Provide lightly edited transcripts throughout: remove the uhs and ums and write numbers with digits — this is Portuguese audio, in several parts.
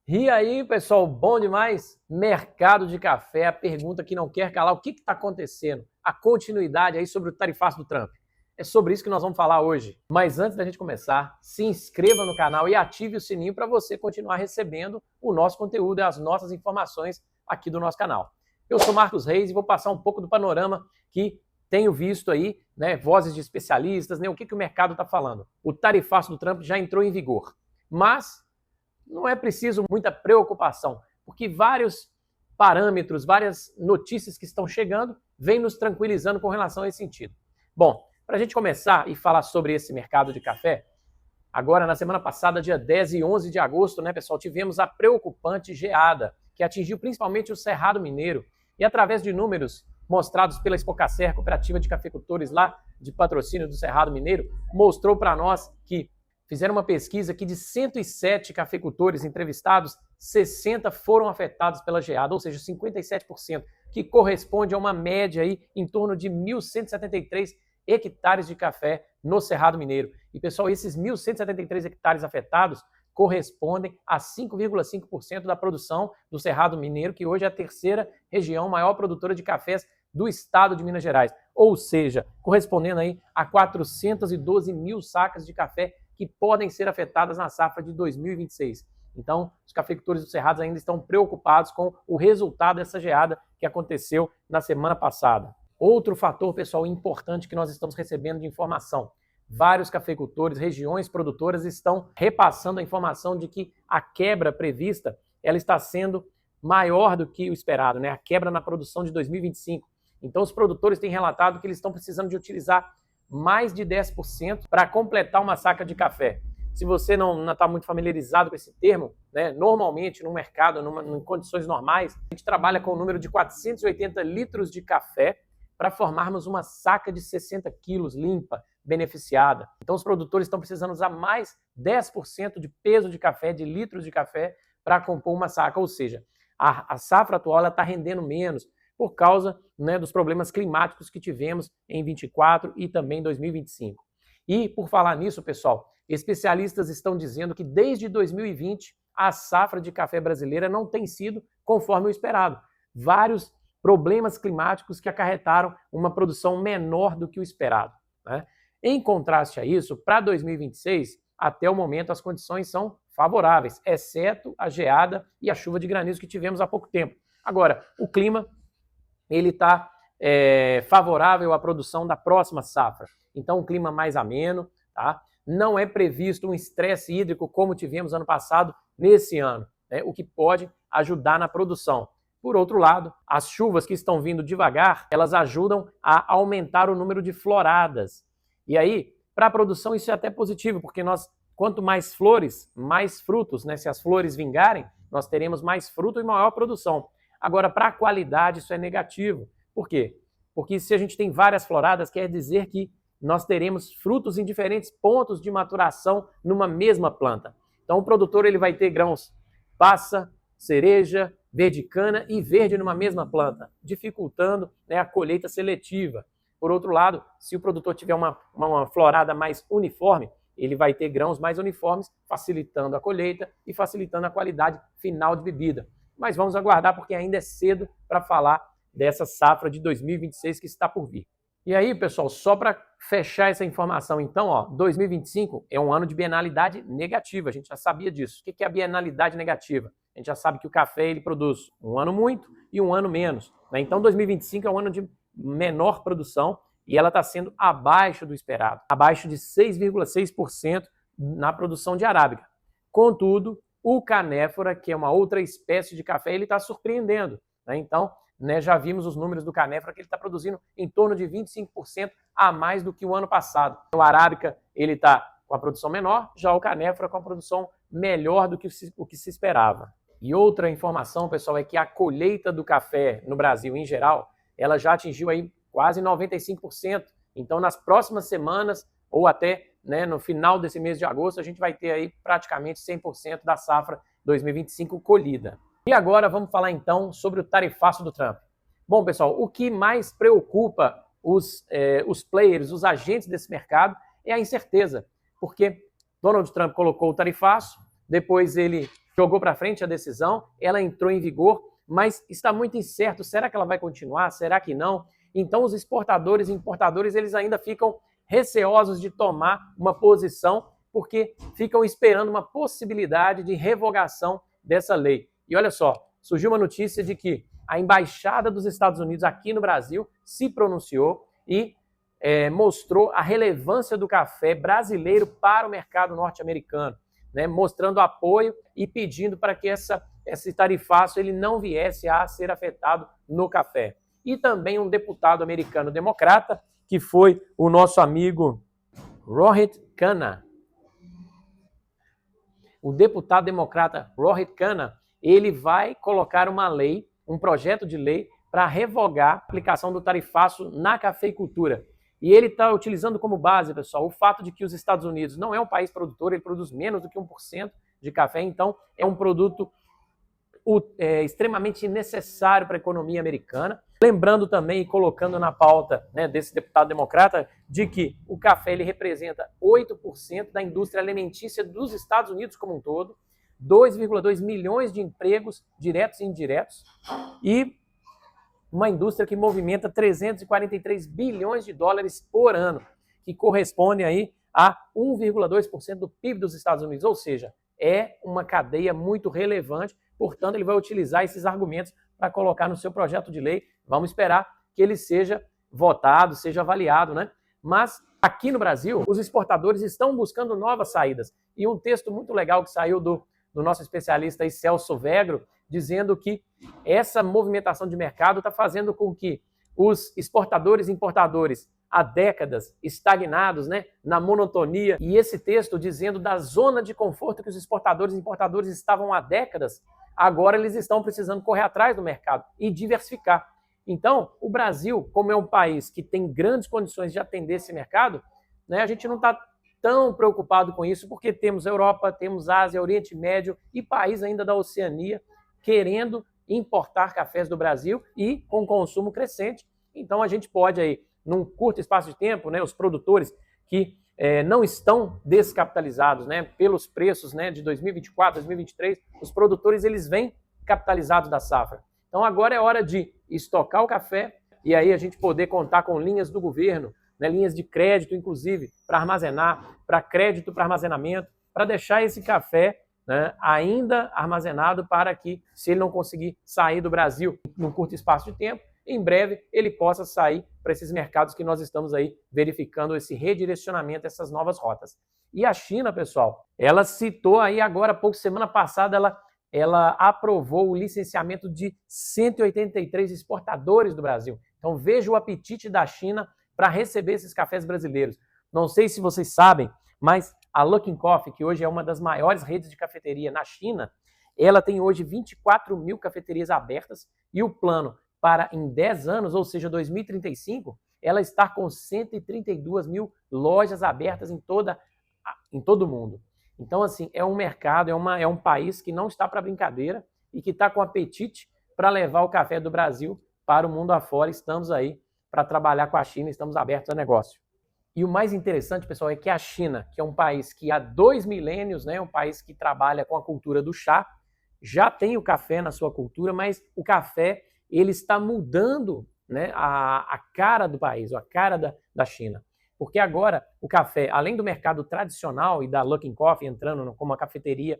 E aí, pessoal, bom demais? Mercado de café, a pergunta que não quer calar, o que está acontecendo? A continuidade aí sobre o tarifaço do Trump. É sobre isso que nós vamos falar hoje. Mas antes da gente começar, se inscreva no canal e ative o sininho para você continuar recebendo o nosso conteúdo e as nossas informações aqui do nosso canal. Eu sou Marcos Reis e vou passar um pouco do panorama que tenho visto aí, né, vozes de especialistas, né, o que o mercado está falando. O tarifaço do Trump já entrou em vigor, mas não é preciso muita preocupação, porque vários parâmetros, várias notícias que estão chegando vêm nos tranquilizando com relação a esse sentido. Bom, para a gente começar e falar sobre esse mercado de café, agora na semana passada, dia 10 e 11 de agosto, né, pessoal, tivemos a preocupante geada, que atingiu principalmente o Cerrado Mineiro, e através de números mostrados pela Expocacer, Cooperativa de Cafeicultores lá de patrocínio do Cerrado Mineiro, mostrou para nós que fizeram uma pesquisa que de 107 cafeicultores entrevistados, 60 foram afetados pela geada, ou seja, 57%, que corresponde a uma média aí em torno de 1.173 hectares de café no Cerrado Mineiro. E, pessoal, esses 1.173 hectares afetados correspondem a 5,5% da produção do Cerrado Mineiro, que hoje é a terceira região maior produtora de cafés do estado de Minas Gerais. Ou seja, correspondendo aí a 412 mil sacas de café que podem ser afetadas na safra de 2026. Então, os cafeicultores do Cerrado ainda estão preocupados com o resultado dessa geada que aconteceu na semana passada. Outro fator, pessoal, importante que nós estamos recebendo de informação. Vários cafeicultores, regiões produtoras estão repassando a informação de que a quebra prevista ela está sendo maior do que o esperado, né? A quebra na produção de 2025. Então, os produtores têm relatado que eles estão precisando de utilizar mais de 10% para completar uma saca de café. Se você não está muito familiarizado com esse termo, né, normalmente no mercado, em condições normais, a gente trabalha com o número de 480 litros de café para formarmos uma saca de 60 quilos limpa, beneficiada. Então os produtores estão precisando usar mais 10% de peso de café, de litros de café, para compor uma saca. Ou seja, a safra atual está rendendo menos, por causa, né, dos problemas climáticos que tivemos em 24 e também 2025. E, por falar nisso, pessoal, especialistas estão dizendo que desde 2020 a safra de café brasileira não tem sido conforme o esperado. Vários problemas climáticos que acarretaram uma produção menor do que o esperado, né? Em contraste a isso, para 2026, até o momento as condições são favoráveis, exceto a geada e a chuva de granizo que tivemos há pouco tempo. Agora, o clima ele está favorável à produção da próxima safra. Então, um clima mais ameno, tá? Não é previsto um estresse hídrico como tivemos ano passado nesse ano, né? O que pode ajudar na produção. Por outro lado, as chuvas que estão vindo devagar, elas ajudam a aumentar o número de floradas. E aí, para a produção isso é até positivo, porque quanto mais flores, mais frutos, né? Se as flores vingarem, nós teremos mais fruto e maior produção. Agora, para a qualidade, isso é negativo. Por quê? Porque se a gente tem várias floradas, quer dizer que nós teremos frutos em diferentes pontos de maturação numa mesma planta. Então, o produtor ele vai ter grãos passa, cereja, verde cana e verde numa mesma planta, dificultando, né, a colheita seletiva. Por outro lado, se o produtor tiver uma florada mais uniforme, ele vai ter grãos mais uniformes, facilitando a colheita e facilitando a qualidade final de bebida. Mas vamos aguardar porque ainda é cedo para falar dessa safra de 2026 que está por vir. E aí, pessoal, só para fechar essa informação, então, ó, 2025 é um ano de bienalidade negativa, a gente já sabia disso. O que é a bienalidade negativa? A gente já sabe que o café ele produz um ano muito e um ano menos, né? Então, 2025 é um ano de menor produção e ela está sendo abaixo do esperado, abaixo de 6,6% na produção de arábica. Contudo, o canéfora, que é uma outra espécie de café, ele está surpreendendo, né? Então, né, já vimos os números do canéfora que ele está produzindo em torno de 25% a mais do que o ano passado. O arábica ele está com a produção menor, já o canéfora com a produção melhor do que o que se esperava. E outra informação, pessoal, é que a colheita do café no Brasil em geral, ela já atingiu aí quase 95%. Então, nas próximas semanas ou até, né, no final desse mês de agosto, a gente vai ter aí praticamente 100% da safra 2025 colhida. E agora vamos falar então sobre o tarifaço do Trump. Bom, pessoal, o que mais preocupa os players, os agentes desse mercado, é a incerteza, porque Donald Trump colocou o tarifaço, depois ele jogou para frente a decisão, ela entrou em vigor, mas está muito incerto. Será que ela vai continuar? Será que não? Então os exportadores e importadores eles ainda ficam receosos de tomar uma posição porque ficam esperando uma possibilidade de revogação dessa lei. E olha só, surgiu uma notícia de que a Embaixada dos Estados Unidos aqui no Brasil se pronunciou e mostrou a relevância do café brasileiro para o mercado norte-americano, né, mostrando apoio e pedindo para que esse tarifaço ele não viesse a ser afetado no café. E também um deputado americano democrata, que foi o nosso amigo Rohit Khanna. O deputado democrata Rohit Khanna, ele vai colocar uma lei, um projeto de lei para revogar a aplicação do tarifaço na cafeicultura. E ele está utilizando como base, pessoal, o fato de que os Estados Unidos não é um país produtor, ele produz menos do que 1% de café, então é um produto extremamente necessário para a economia americana. Lembrando também e colocando na pauta, né, desse deputado democrata de que o café ele representa 8% da indústria alimentícia dos Estados Unidos como um todo, 2,2 milhões de empregos diretos e indiretos e uma indústria que movimenta 343 bilhões de dólares por ano, que corresponde aí a 1,2% do PIB dos Estados Unidos, ou seja, é uma cadeia muito relevante, portanto ele vai utilizar esses argumentos para colocar no seu projeto de lei. Vamos esperar que ele seja votado, seja avaliado, né? Mas aqui no Brasil, os exportadores estão buscando novas saídas. E um texto muito legal que saiu do nosso especialista aí, Celso Vegro, dizendo que essa movimentação de mercado está fazendo com que os exportadores e importadores há décadas estagnados, né, na monotonia, e esse texto dizendo da zona de conforto que os exportadores e importadores estavam há décadas, agora eles estão precisando correr atrás do mercado e diversificar. Então, o Brasil, como é um país que tem grandes condições de atender esse mercado, né, a gente não está tão preocupado com isso, porque temos Europa, temos Ásia, Oriente Médio e países ainda da Oceania querendo importar cafés do Brasil e com consumo crescente. Então a gente pode aí, num curto espaço de tempo, né, os produtores que não estão descapitalizados, né, pelos preços, né, de 2024, 2023, os produtores eles vêm capitalizados da safra. Então agora é hora de estocar o café e aí a gente poder contar com linhas do governo, né, linhas de crédito, inclusive, para armazenar, para crédito para armazenamento, para deixar esse café, né, ainda armazenado para que, se ele não conseguir sair do Brasil num curto espaço de tempo, em breve ele possa sair para esses mercados que nós estamos aí verificando esse redirecionamento, essas novas rotas. E a China, pessoal, ela citou aí agora há pouco, semana passada, ela aprovou o licenciamento de 183 exportadores do Brasil. Então veja o apetite da China para receber esses cafés brasileiros. Não sei se vocês sabem, mas a Luckin Coffee, que hoje é uma das maiores redes de cafeteria na China, ela tem hoje 24 mil cafeterias abertas e o plano para em 10 anos, ou seja, 2035, ela está com 132 mil lojas abertas em todo o mundo. Então, assim, é um mercado, é um país que não está para brincadeira e que está com apetite para levar o café do Brasil para o mundo afora. Estamos aí para trabalhar com a China, estamos abertos a negócio. E o mais interessante, pessoal, é que a China, que é um país que há 2 milênios, né, um país que trabalha com a cultura do chá, já tem o café na sua cultura, mas o café ele está mudando, né, a cara do país, a cara da China. Porque agora o café, além do mercado tradicional e da Luckin Coffee entrando como uma cafeteria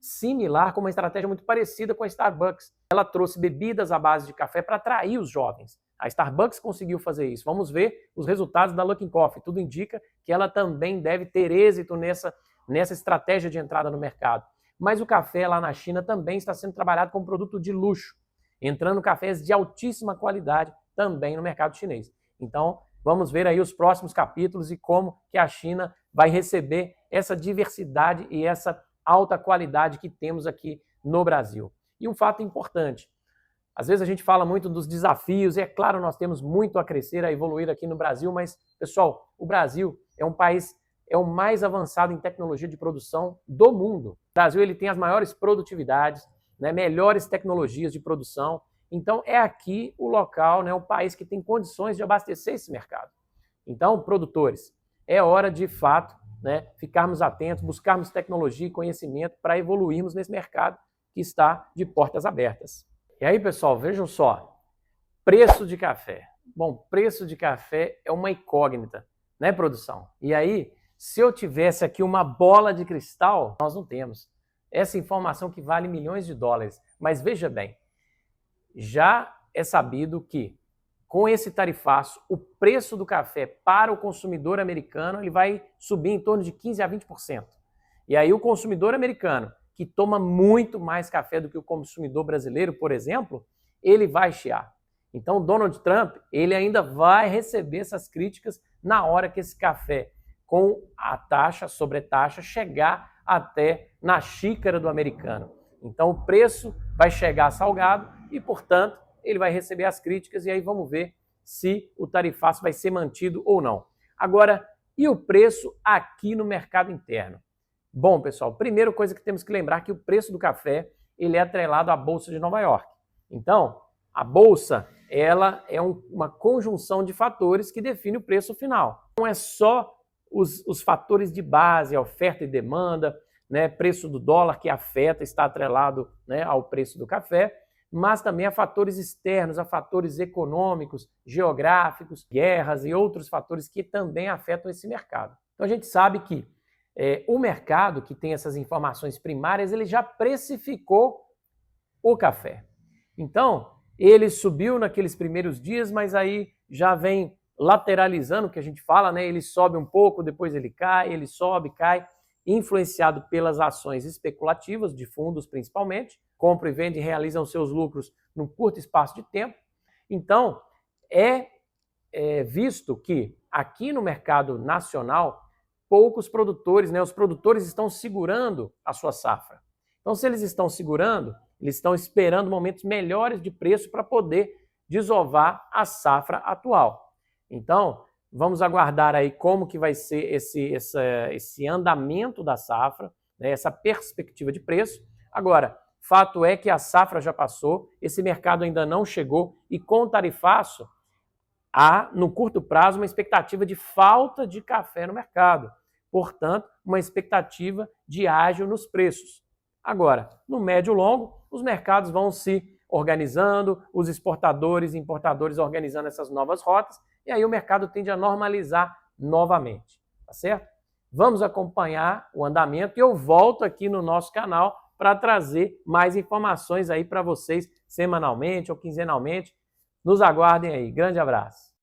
similar, com uma estratégia muito parecida com a Starbucks. Ela trouxe bebidas à base de café para atrair os jovens. A Starbucks conseguiu fazer isso. Vamos ver os resultados da Luckin Coffee. Tudo indica que ela também deve ter êxito nessa estratégia de entrada no mercado. Mas o café lá na China também está sendo trabalhado como produto de luxo, entrando cafés de altíssima qualidade também no mercado chinês. Então, vamos ver aí os próximos capítulos e como que a China vai receber essa diversidade e essa alta qualidade que temos aqui no Brasil. E um fato importante, às vezes a gente fala muito dos desafios, e é claro, nós temos muito a crescer, a evoluir aqui no Brasil, mas, pessoal, o Brasil é um país, é o mais avançado em tecnologia de produção do mundo. O Brasil ele tem as maiores produtividades, né, melhores tecnologias de produção, então é aqui o local, né, o país que tem condições de abastecer esse mercado. Então, produtores, é hora de fato né, ficarmos atentos, buscarmos tecnologia e conhecimento para evoluirmos nesse mercado que está de portas abertas. E aí, pessoal, vejam só, preço de café. Bom, preço de café é uma incógnita, né, produção? E aí, se eu tivesse aqui uma bola de cristal, nós não temos. Essa informação que vale milhões de dólares. Mas veja bem, já é sabido que com esse tarifaço, o preço do café para o consumidor americano ele vai subir em torno de 15% a 20%. E aí o consumidor americano, que toma muito mais café do que o consumidor brasileiro, por exemplo, ele vai chiar. Então, Donald Trump, ele ainda vai receber essas críticas na hora que esse café, com a taxa, sobretaxa, chegar até na xícara do americano. Então, o preço vai chegar salgado e, portanto, ele vai receber as críticas e aí vamos ver se o tarifaço vai ser mantido ou não. Agora, e o preço aqui no mercado interno? Bom, pessoal, primeira coisa que temos que lembrar é que o preço do café ele é atrelado à Bolsa de Nova York. Então, a Bolsa ela é uma conjunção de fatores que define o preço final. Não é só os fatores de base, a oferta e demanda, né, preço do dólar que afeta, está atrelado, né, ao preço do café, mas também a fatores externos, a fatores econômicos, geográficos, guerras e outros fatores que também afetam esse mercado. Então a gente sabe que o mercado que tem essas informações primárias, ele já precificou o café. Então, ele subiu naqueles primeiros dias, mas aí já vem lateralizando, que a gente fala, né? Ele sobe um pouco, depois ele cai, ele sobe, cai, influenciado pelas ações especulativas, de fundos principalmente, compram e vendem e realizam seus lucros num curto espaço de tempo. Então, é visto que aqui no mercado nacional, poucos produtores, né? Os produtores estão segurando a sua safra. Então, se eles estão segurando, eles estão esperando momentos melhores de preço para poder desovar a safra atual. Então, vamos aguardar aí como que vai ser esse andamento da safra, né, essa perspectiva de preço. Agora, fato é que a safra já passou, esse mercado ainda não chegou e com o tarifaço, há, no curto prazo, uma expectativa de falta de café no mercado. Portanto, uma expectativa de ágio nos preços. Agora, no médio e longo, os mercados vão se organizando, os exportadores e importadores organizando essas novas rotas, e aí o mercado tende a normalizar novamente, tá certo? Vamos acompanhar o andamento e eu volto aqui no nosso canal para trazer mais informações aí para vocês semanalmente ou quinzenalmente. Nos aguardem aí. Grande abraço.